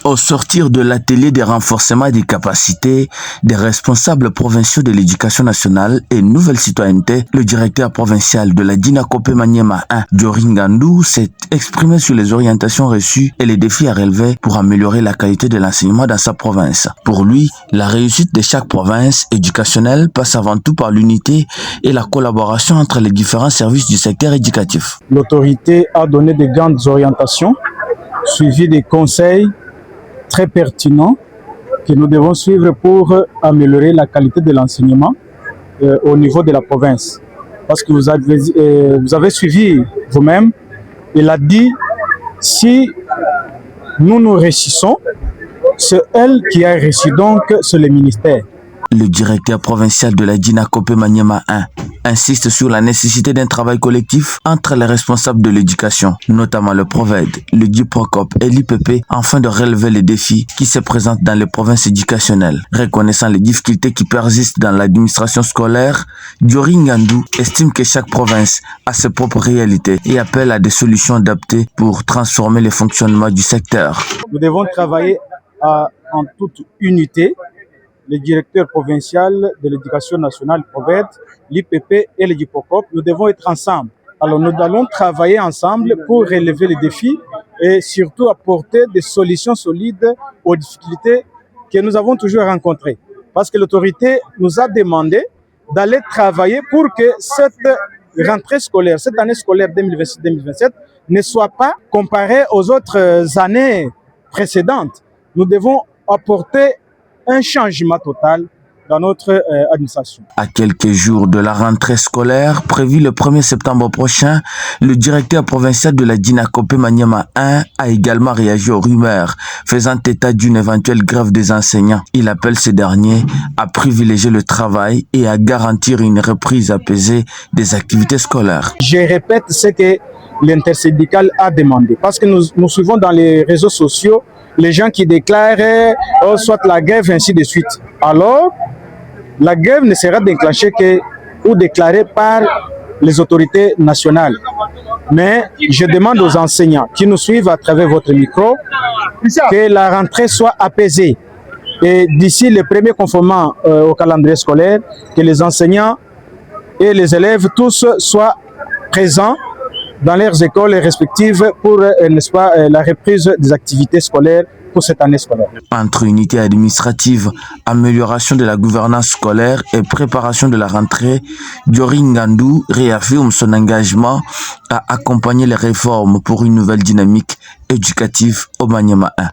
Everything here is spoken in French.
Au sortir de l'atelier de renforcement des capacités des responsables provinciaux de l'éducation nationale et nouvelle citoyenneté, le directeur provincial de la Dinakopé Maniema 1, Diori Ngandou, s'est exprimé sur les orientations reçues et les défis à relever pour améliorer la qualité de l'enseignement dans sa province. Pour lui, la réussite de chaque province éducationnelle passe avant tout par l'unité et la collaboration entre les différents services du secteur éducatif. L'autorité a donné de grandes orientations, suivi des conseils très pertinents que nous devons suivre pour améliorer la qualité de l'enseignement au niveau de la province. Parce que vous avez suivi vous-même, il a dit, si nous réussissons, c'est elle qui a réussi, donc c'est le ministère. Le directeur provincial de la Dinakopé Maniema 1 insiste sur la nécessité d'un travail collectif entre les responsables de l'éducation, notamment le PROVED, le DIPROCOP et l'IPP, afin de relever les défis qui se présentent dans les provinces éducationnelles. Reconnaissant les difficultés qui persistent dans l'administration scolaire, Diori Ngandou estime que chaque province a ses propres réalités et appelle à des solutions adaptées pour transformer le fonctionnement du secteur. Nous devons travailler en toute unité. Le directeur provincial de l'éducation nationale, PROVED, l'IPP et le DIPROCOP, nous devons être ensemble. Alors nous allons travailler ensemble pour relever les défis et surtout apporter des solutions solides aux difficultés que nous avons toujours rencontrées. Parce que l'autorité nous a demandé d'aller travailler pour que cette rentrée scolaire, cette année scolaire 2026-2027 ne soit pas comparée aux autres années précédentes. Nous devons apporter un changement total dans notre administration. À quelques jours de la rentrée scolaire, prévue le 1er septembre prochain, le directeur provincial de la Dinakopé Maniema 1 a également réagi aux rumeurs faisant état d'une éventuelle grève des enseignants. Il appelle ces derniers à privilégier le travail et à garantir une reprise apaisée des activités scolaires. Je répète ce que l'intersyndical a demandé, parce que nous suivons dans les réseaux sociaux les gens qui déclarent soit la grève, ainsi de suite. Alors, la grève ne sera déclenchée ou déclarée par les autorités nationales. Mais je demande aux enseignants qui nous suivent à travers votre micro que la rentrée soit apaisée. Et d'ici le premier conformement au calendrier scolaire, que les enseignants et les élèves tous soient présents dans leurs écoles respectives pour n'est-ce pas, la reprise des activités scolaires pour cette année scolaire. Entre unité administrative, amélioration de la gouvernance scolaire et préparation de la rentrée, Diori Ngandou réaffirme son engagement à accompagner les réformes pour une nouvelle dynamique éducative au Maniema 1.